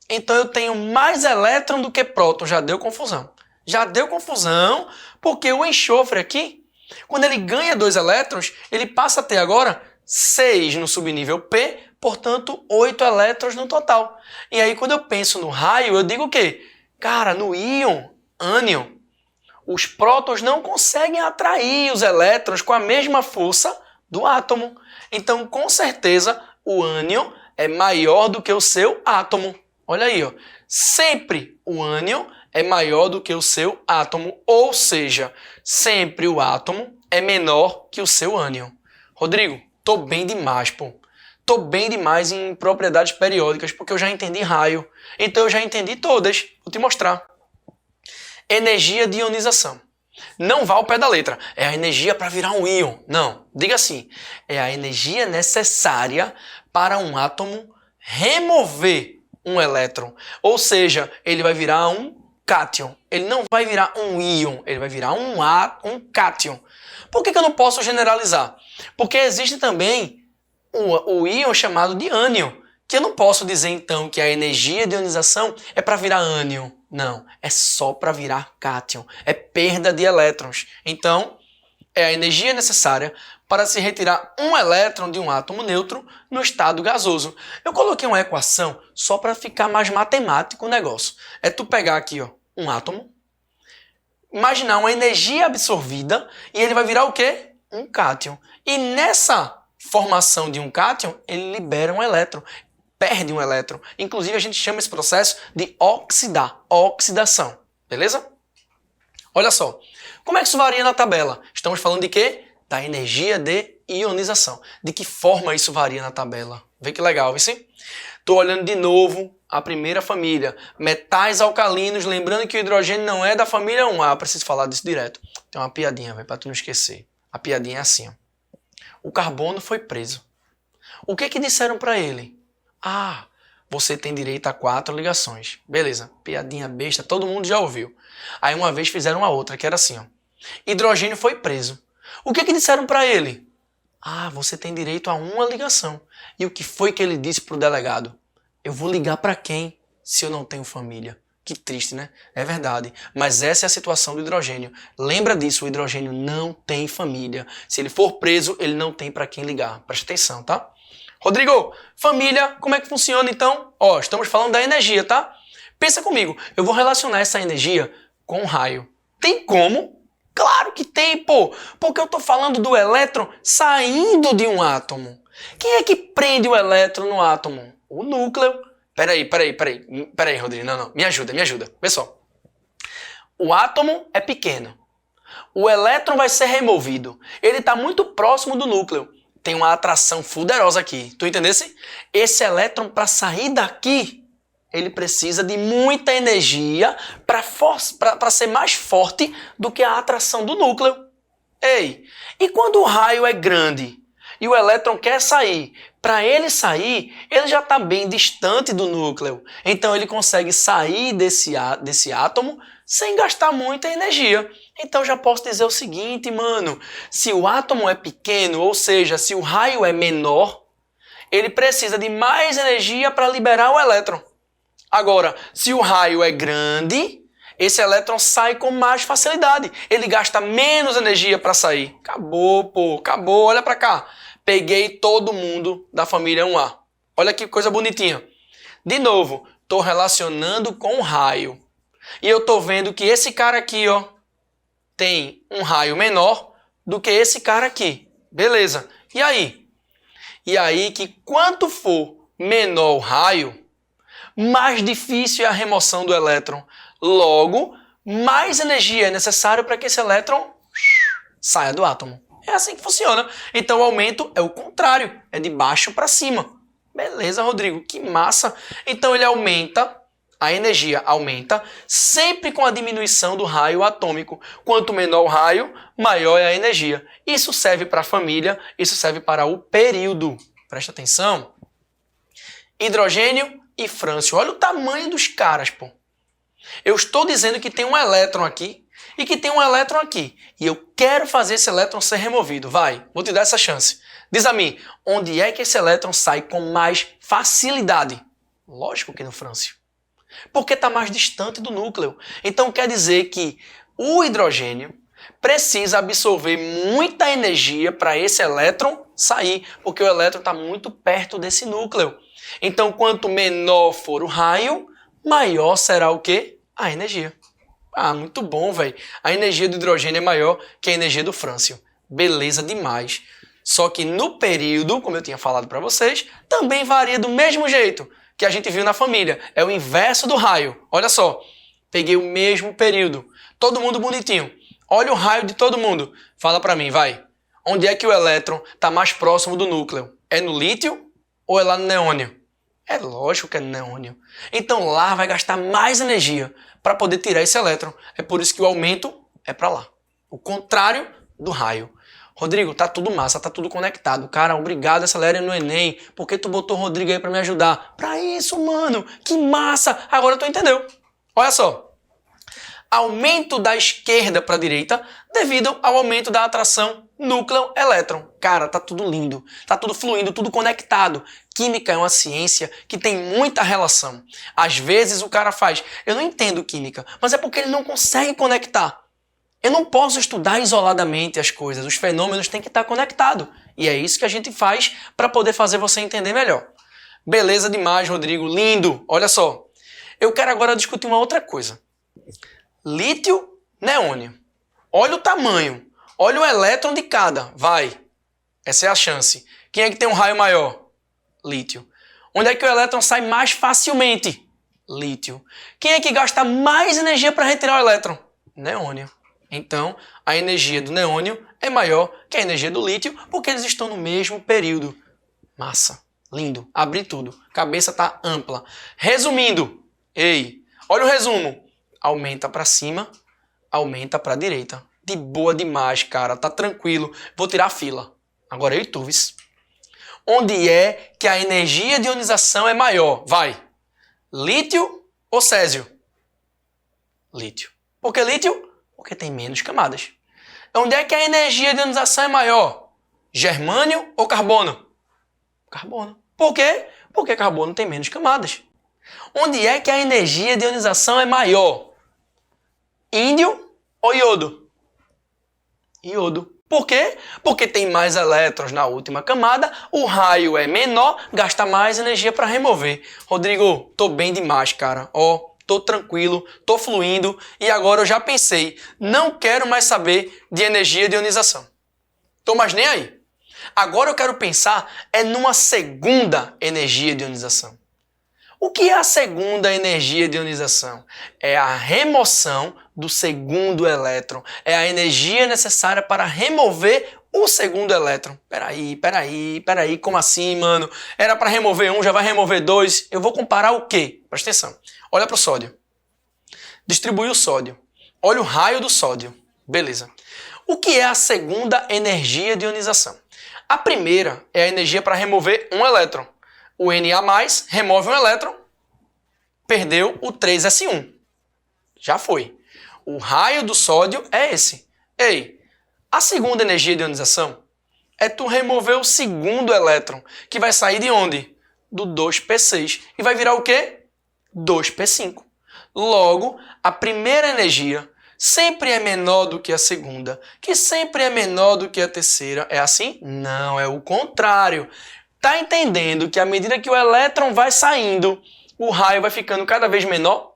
Então eu tenho mais elétron do que próton. Já deu confusão. Já deu confusão porque o enxofre aqui, quando ele ganha 2 elétrons, ele passa a ter agora 6 no subnível P, portanto 8 elétrons no total. E aí quando eu penso no raio, eu digo o quê? Cara, no íon, ânion, os prótons não conseguem atrair os elétrons com a mesma força do átomo. Então, com certeza, o ânion é maior do que o seu átomo. Olha aí, ó. Sempre o ânion é maior do que o seu átomo, ou seja, sempre o átomo é menor que o seu ânion. Rodrigo, tô bem demais, pô. Tô bem demais em propriedades periódicas, porque eu já entendi raio. Então eu já entendi todas. Vou te mostrar. Energia de ionização. Não vá ao pé da letra. É a energia para virar um íon. Não. Diga assim. É a energia necessária para um átomo remover um elétron. Ou seja, ele vai virar um cátion. Ele não vai virar um íon. Ele vai virar um cátion. Por que eu não posso generalizar? Porque existe também o íon chamado de ânion, que eu não posso dizer então que a energia de ionização é para virar ânion. Não, é só para virar cátion. É perda de elétrons. Então, é a energia necessária para se retirar um elétron de um átomo neutro no estado gasoso. Eu coloquei uma equação só para ficar mais matemático o negócio. É tu pegar aqui ó, um átomo, imaginar uma energia absorvida e ele vai virar o quê? Um cátion. E nessa formação de um cátion, ele libera um elétron, perde um elétron. Inclusive, a gente chama esse processo de oxidação. Beleza? Olha só. Como é que isso varia na tabela? Estamos falando de quê? Da energia de ionização. De que forma isso varia na tabela? Vê que legal, viu? Estou olhando de novo a primeira família. Metais alcalinos, lembrando que o hidrogênio não é da família 1. Ah, preciso falar disso direto. Tem uma piadinha, para tu não esquecer. A piadinha é assim, ó. O carbono foi preso. O que disseram para ele? Ah, você tem direito a 4 ligações. Beleza, piadinha besta, todo mundo já ouviu. Aí uma vez fizeram uma outra, que era assim, ó. Hidrogênio foi preso. O que disseram para ele? Ah, você tem direito a 1 ligação. E o que foi que ele disse para o delegado? Eu vou ligar para quem se eu não tenho família? Que triste, né? É verdade. Mas essa é a situação do hidrogênio. Lembra disso, o hidrogênio não tem família. Se ele for preso, ele não tem para quem ligar. Presta atenção, tá? Rodrigo, família, como é que funciona então? Ó, estamos falando da energia, tá? Pensa comigo, eu vou relacionar essa energia com o raio. Tem como? Claro que tem, pô! Porque eu tô falando do elétron saindo de um átomo. Quem é que prende o elétron no átomo? O núcleo. Peraí, Rodrigo, não, me ajuda. Pessoal, o átomo é pequeno, O elétron vai ser removido. Ele está muito próximo do núcleo. Tem uma atração poderosa aqui. Tu entendesse? Esse elétron, para sair daqui, ele precisa de muita energia para ser mais forte do que a atração do núcleo. Ei, e quando o raio é grande e o elétron quer sair, para ele sair, ele já está bem distante do núcleo. Então ele consegue sair desse átomo sem gastar muita energia. Então já posso dizer o seguinte, mano, se o átomo é pequeno, ou seja, se o raio é menor, ele precisa de mais energia para liberar o elétron. Agora, se o raio é grande, esse elétron sai com mais facilidade. Ele gasta menos energia para sair. Acabou, pô, acabou. Olha para cá. Peguei todo mundo da família 1A. Olha que coisa bonitinha. De novo, estou relacionando com o raio. E eu estou vendo que esse cara aqui, ó, tem um raio menor do que esse cara aqui. Beleza. E aí? E aí que quanto for menor o raio, mais difícil é a remoção do elétron. Logo, mais energia é necessária para que esse elétron saia do átomo. É assim que funciona. Então o aumento é o contrário, é de baixo para cima. Beleza, Rodrigo, que massa. Então ele aumenta, a energia aumenta, sempre com a diminuição do raio atômico. Quanto menor o raio, maior é a energia. Isso serve para a família, isso serve para o período. Presta atenção. Hidrogênio e frâncio. Olha o tamanho dos caras, pô. Eu estou dizendo que tem um elétron aqui e que tem um elétron aqui. E eu quero fazer esse elétron ser removido. Vai, vou te dar essa chance. Diz a mim, onde é que esse elétron sai com mais facilidade? Lógico que no frâncio. Porque está mais distante do núcleo. Então quer dizer que o hidrogênio precisa absorver muita energia para esse elétron sair, porque o elétron está muito perto desse núcleo. Então quanto menor for o raio, maior será o quê? A energia. Ah, muito bom, velho. A energia do hidrogênio é maior que a energia do frâncio. Beleza demais. Só que no período, como eu tinha falado para vocês, também varia do mesmo jeito que a gente viu na família. É o inverso do raio. Olha só. Peguei o mesmo período. Todo mundo bonitinho. Olha o raio de todo mundo. Fala para mim, vai. Onde é que o elétron está mais próximo do núcleo? É no lítio ou é lá no neônio? É lógico que é neônio. Então lá vai gastar mais energia para poder tirar esse elétron. É por isso que o aumento é para lá. O contrário do raio. Rodrigo, tá tudo massa, tá tudo conectado. Cara, obrigado, acelere no Enem. Por que tu botou o Rodrigo aí para me ajudar? Para isso, mano. Que massa. Agora tu entendeu. Olha só. Aumento da esquerda para a direita devido ao aumento da atração núcleo-elétron. Cara, tá tudo lindo, tá tudo fluindo, tudo conectado. Química é uma ciência que tem muita relação. Às vezes o cara faz, eu não entendo química, mas é porque ele não consegue conectar. Eu não posso estudar isoladamente as coisas, os fenômenos têm que estar conectados. E é isso que a gente faz para poder fazer você entender melhor. Beleza demais, Rodrigo, lindo. Olha só, eu quero agora discutir uma outra coisa. Lítio, neônio. Olha o tamanho. Olha o elétron de cada. Vai. Essa é a chance. Quem é que tem um raio maior? Lítio. Onde é que o elétron sai mais facilmente? Lítio. Quem é que gasta mais energia para retirar o elétron? Neônio. Então, a energia do neônio é maior que a energia do lítio porque eles estão no mesmo período. Massa. Lindo. Abri tudo. Cabeça tá ampla. Resumindo. Ei, olha o resumo. Aumenta para cima, aumenta para a direita. De boa demais, cara. Tá tranquilo. Vou tirar a fila. Agora eu e tu, vis. Onde é que a energia de ionização é maior? Vai. Lítio ou césio? Lítio. Por que lítio? Porque tem menos camadas. Onde é que a energia de ionização é maior? Germânio ou carbono? Carbono. Por quê? Porque carbono tem menos camadas. Onde é que a energia de ionização é maior? Índio ou iodo? Iodo. Por quê? Porque tem mais elétrons na última camada, o raio é menor, gasta mais energia para remover. Rodrigo, tô bem demais, cara. Ó, tô tranquilo, tô fluindo e agora eu já pensei, não quero mais saber de energia de ionização. Tô mais nem aí. Agora eu quero pensar numa segunda energia de ionização. O que é a segunda energia de ionização? É a remoção do segundo elétron. É a energia necessária para remover o segundo elétron. Peraí, como assim, mano? Era para remover um, já vai remover dois. Eu vou comparar o quê? Presta atenção. Olha para o sódio. Distribui o sódio. Olha o raio do sódio. Beleza. O que é a segunda energia de ionização? A primeira é a energia para remover um elétron. O Na+, remove um elétron, perdeu o 3s1. Já foi. O raio do sódio é esse. Ei, a segunda energia de ionização é tu remover o segundo elétron, que vai sair de onde? Do 2p6. E vai virar o quê? 2p5. Logo, a primeira energia sempre é menor do que a segunda, que sempre é menor do que a terceira. É assim? Não, é o contrário. Tá entendendo que à medida que o elétron vai saindo, o raio vai ficando cada vez menor?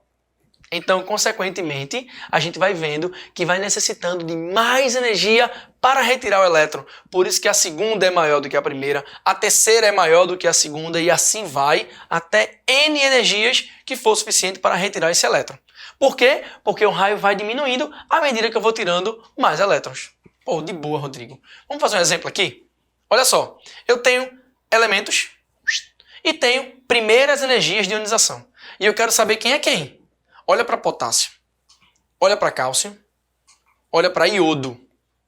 Então, consequentemente, a gente vai vendo que vai necessitando de mais energia para retirar o elétron. Por isso que a segunda é maior do que a primeira, a terceira é maior do que a segunda e assim vai até N energias que for suficiente para retirar esse elétron. Por quê? Porque o raio vai diminuindo à medida que eu vou tirando mais elétrons. Pô, de boa, Rodrigo. Vamos fazer um exemplo aqui? Olha só, eu tenho elementos e tenho primeiras energias de ionização. E eu quero saber quem é quem. Olha para potássio, olha para cálcio, olha para iodo.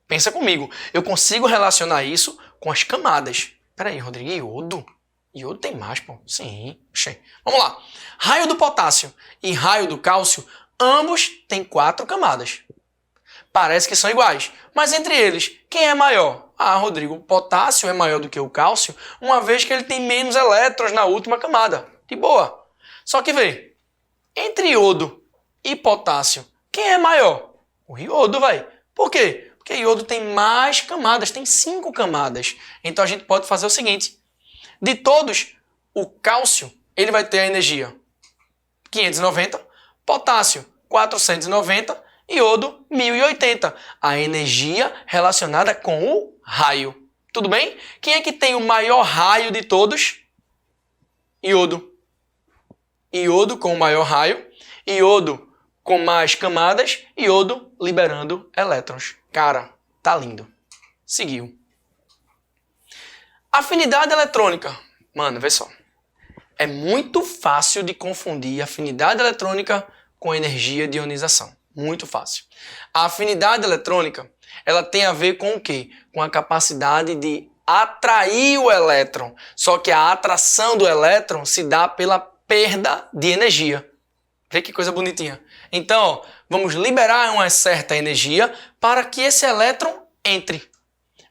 Pensa comigo, eu consigo relacionar isso com as camadas. Peraí, Rodrigo, iodo? Iodo tem mais, pô. Sim. Vamos lá. Raio do potássio e raio do cálcio, ambos têm 4 camadas. Parece que são iguais, mas entre eles, quem é maior? Ah, Rodrigo, o potássio é maior do que o cálcio, uma vez que ele tem menos elétrons na última camada. De boa. Só que vê, entre iodo e potássio, quem é maior? O iodo, vai. Por quê? Porque iodo tem mais camadas, tem 5 camadas. Então a gente pode fazer o seguinte. De todos, o cálcio ele vai ter a energia 590, potássio 490, iodo 1080. A energia relacionada com o raio. Tudo bem? Quem é que tem o maior raio de todos? Iodo. Iodo com o maior raio, iodo com mais camadas, iodo liberando elétrons. Cara, tá lindo. Seguiu. Afinidade eletrônica. Mano, vê só. É muito fácil de confundir afinidade eletrônica com energia de ionização. Muito fácil. A afinidade eletrônica, ela tem a ver com o quê? Com a capacidade de atrair o elétron. Só que a atração do elétron se dá pela perda de energia. Vê que coisa bonitinha. Então, ó, vamos liberar uma certa energia para que esse elétron entre.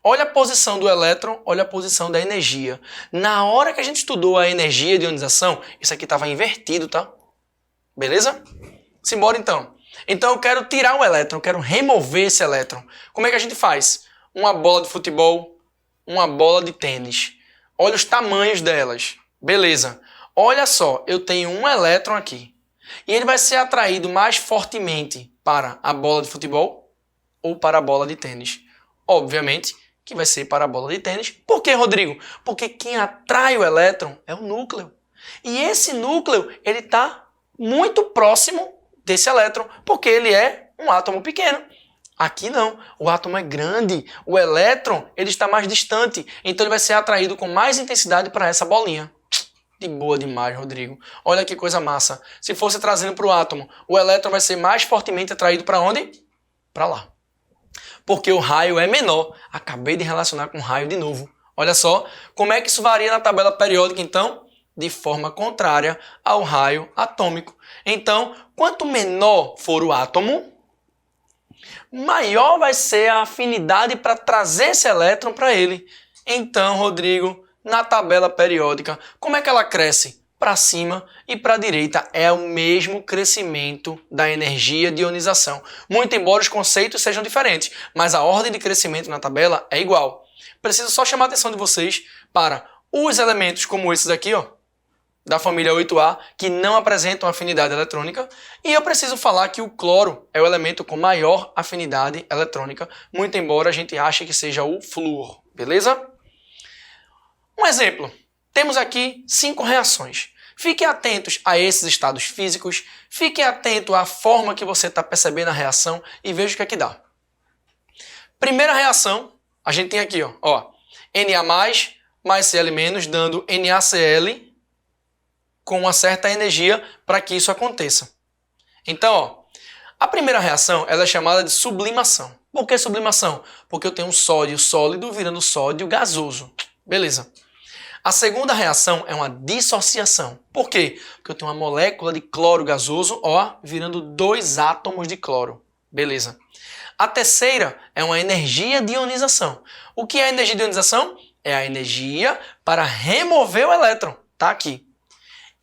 Olha a posição do elétron, olha a posição da energia. Na hora que a gente estudou a energia de ionização, isso aqui estava invertido, tá? Beleza? Simbora então. Então eu quero tirar o elétron, eu quero remover esse elétron. Como é que a gente faz? Uma bola de futebol, uma bola de tênis. Olha os tamanhos delas. Beleza. Olha só, eu tenho um elétron aqui. E ele vai ser atraído mais fortemente para a bola de futebol ou para a bola de tênis. Obviamente que vai ser para a bola de tênis. Por quê, Rodrigo? Porque quem atrai o elétron é o núcleo. E esse núcleo, ele está muito próximo desse elétron, porque ele é um átomo pequeno. Aqui não, o átomo é grande, o elétron ele está mais distante, então ele vai ser atraído com mais intensidade para essa bolinha. De boa demais, Rodrigo. Olha que coisa massa. Se fosse trazendo para o átomo, o elétron vai ser mais fortemente atraído para onde? Para lá. Porque o raio é menor. Acabei de relacionar com o raio de novo. Olha só, como é que isso varia na tabela periódica, então? De forma contrária ao raio atômico. Então, quanto menor for o átomo, maior vai ser a afinidade para trazer esse elétron para ele. Então, Rodrigo, na tabela periódica, como é que ela cresce? Para cima e para a direita é o mesmo crescimento da energia de ionização. Muito embora os conceitos sejam diferentes, mas a ordem de crescimento na tabela é igual. Preciso só chamar a atenção de vocês para os elementos como esses aqui, ó, da família 8A, que não apresentam afinidade eletrônica, e eu preciso falar que o cloro é o elemento com maior afinidade eletrônica, muito embora a gente ache que seja o flúor, beleza? Um exemplo, temos aqui 5 reações. Fiquem atentos a esses estados físicos, fiquem atentos à forma que você está percebendo a reação e veja o que é que dá. Primeira reação, a gente tem aqui, ó, Na mais Cl-, dando NaCl com uma certa energia para que isso aconteça. Então, ó, a primeira reação ela é chamada de sublimação. Por que sublimação? Porque eu tenho um sódio sólido virando sódio gasoso. Beleza. A segunda reação é uma dissociação. Por quê? Porque eu tenho uma molécula de cloro gasoso, ó, virando 2 átomos de cloro. Beleza. A terceira é uma energia de ionização. O que é a energia de ionização? É a energia para remover o elétron. Tá aqui.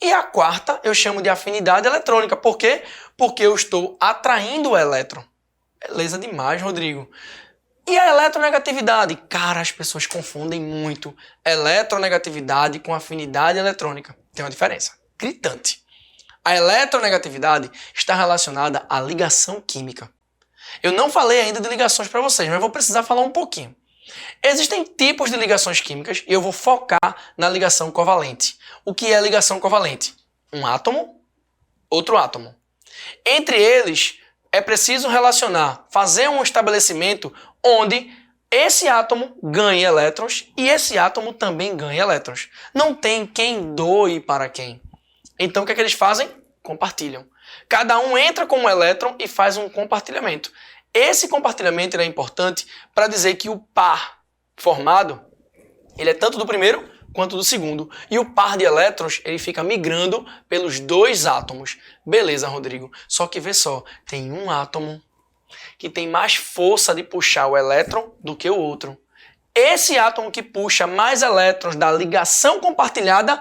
E a quarta eu chamo de afinidade eletrônica. Por quê? Porque eu estou atraindo o elétron. Beleza demais, Rodrigo. E a eletronegatividade? Cara, as pessoas confundem muito eletronegatividade com afinidade eletrônica. Tem uma diferença gritante. A eletronegatividade está relacionada à ligação química. Eu não falei ainda de ligações para vocês, mas eu vou precisar falar um pouquinho. Existem tipos de ligações químicas e eu vou focar na ligação covalente. O que é ligação covalente? Um átomo, outro átomo. Entre eles, é preciso relacionar, fazer um estabelecimento onde esse átomo ganha elétrons e esse átomo também ganha elétrons. Não tem quem doe para quem. Então o que é que eles fazem? Compartilham. Cada um entra com um elétron e faz um compartilhamento. Esse compartilhamento é importante para dizer que o par formado ele é tanto do primeiro quanto do segundo. E o par de elétrons ele fica migrando pelos 2 átomos. Beleza, Rodrigo. Só que vê só, tem um átomo que tem mais força de puxar o elétron do que o outro. Esse átomo que puxa mais elétrons da ligação compartilhada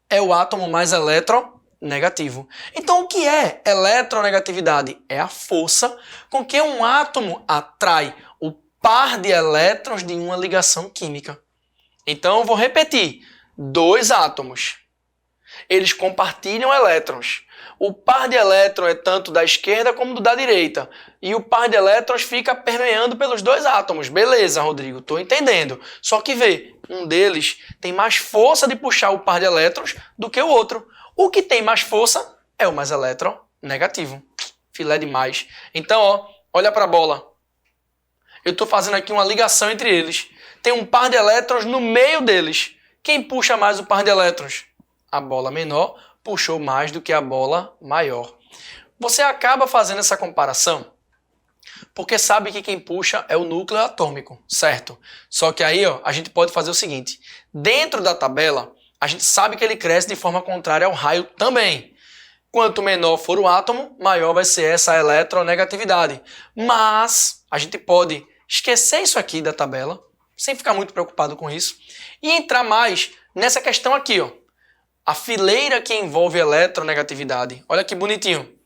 é o átomo mais eletronegativo. Então o que é eletronegatividade? É a força com que um átomo atrai o par de elétrons de uma ligação química. Então eu vou repetir. 2 átomos. Eles compartilham elétrons. O par de elétrons é tanto da esquerda como do da direita. E o par de elétrons fica permeando pelos 2 átomos. Beleza, Rodrigo, estou entendendo. Só que vê, um deles tem mais força de puxar o par de elétrons do que o outro. O que tem mais força é o mais eletronegativo. Filé demais. Então, ó, olha para a bola. Eu estou fazendo aqui uma ligação entre eles. Tem um par de elétrons no meio deles. Quem puxa mais o par de elétrons? A bola menor puxou mais do que a bola maior. Você acaba fazendo essa comparação porque sabe que quem puxa é o núcleo atômico, certo? Só que aí ó, a gente pode fazer o seguinte. Dentro da tabela, a gente sabe que ele cresce de forma contrária ao raio também. Quanto menor for o átomo, maior vai ser essa eletronegatividade. Mas a gente pode esquecer isso aqui da tabela, sem ficar muito preocupado com isso, e entrar mais nessa questão aqui, ó. A fileira que envolve eletronegatividade. Olha que bonitinho.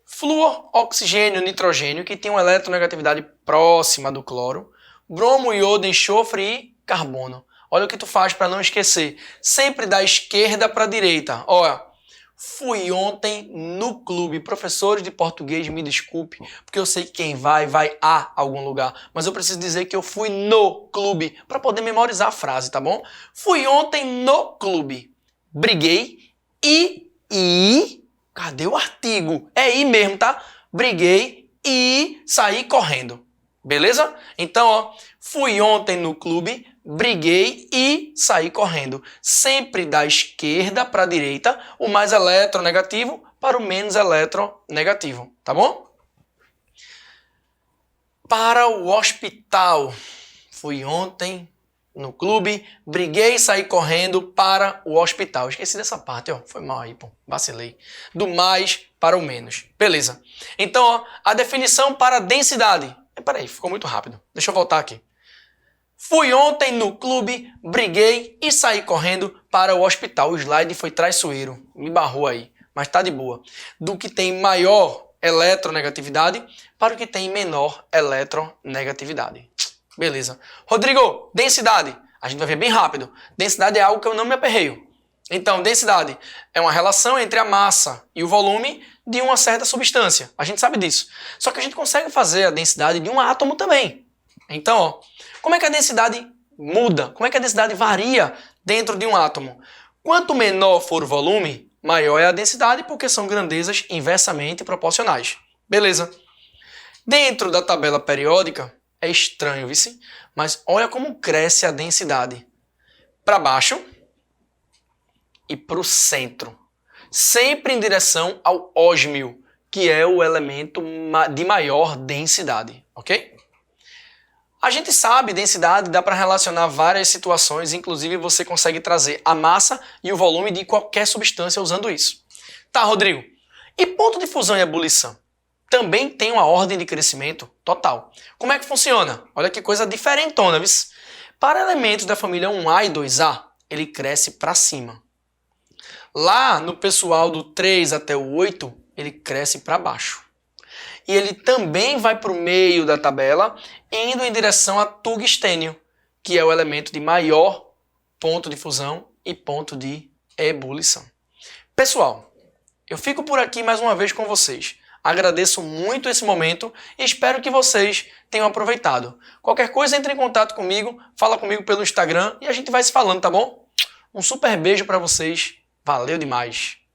Flúor, oxigênio, nitrogênio, que tem uma eletronegatividade próxima do cloro. Bromo, iodo, enxofre e carbono. Olha o que tu faz para não esquecer. Sempre da esquerda para a direita. Olha, fui ontem no clube. Professores de português, me desculpe, porque eu sei que quem vai a algum lugar. Mas eu preciso dizer que eu fui no clube para poder memorizar a frase, tá bom? Fui ontem no clube. Briguei e... Cadê o artigo? É I mesmo, tá? Briguei e saí correndo. Beleza? Então, ó, fui ontem no clube, briguei e saí correndo. Sempre da esquerda para a direita, o mais eletronegativo para o menos eletronegativo, tá bom? Para o hospital. Fui ontem no clube, briguei e saí correndo para o hospital. Esqueci dessa parte, ó. Foi mal aí, pô. Vacilei. Do mais para o menos. Beleza. Então, ó, a definição para densidade. Peraí, ficou muito rápido. Deixa eu voltar aqui. Fui ontem no clube, briguei e saí correndo para o hospital. O slide foi traiçoeiro. Me barrou aí. Mas tá de boa. Do que tem maior eletronegatividade para o que tem menor eletronegatividade. Beleza. Rodrigo, densidade. A gente vai ver bem rápido. Densidade é algo que eu não me aperreio. Então, densidade é uma relação entre a massa e o volume de uma certa substância. A gente sabe disso. Só que a gente consegue fazer a densidade de um átomo também. Então, ó, como é que a densidade muda? Como é que a densidade varia dentro de um átomo? Quanto menor for o volume, maior é a densidade, porque são grandezas inversamente proporcionais. Beleza. Dentro da tabela periódica, é estranho, vice, mas olha como cresce a densidade. Para baixo e para o centro. Sempre em direção ao ósmio, que é o elemento de maior densidade, ok? A gente sabe, densidade dá para relacionar várias situações, inclusive você consegue trazer a massa e o volume de qualquer substância usando isso. Tá, Rodrigo. E ponto de fusão e ebulição? Também tem uma ordem de crescimento total. Como é que funciona? Olha que coisa diferentona, viu? Para elementos da família 1A e 2A, ele cresce para cima. Lá no pessoal do 3 até o 8, ele cresce para baixo. E ele também vai para o meio da tabela, indo em direção a tungstênio, que é o elemento de maior ponto de fusão e ponto de ebulição. Pessoal, eu fico por aqui mais uma vez com vocês. Agradeço muito esse momento e espero que vocês tenham aproveitado. Qualquer coisa, entre em contato comigo, fala comigo pelo Instagram e a gente vai se falando, tá bom? Um super beijo para vocês. Valeu demais!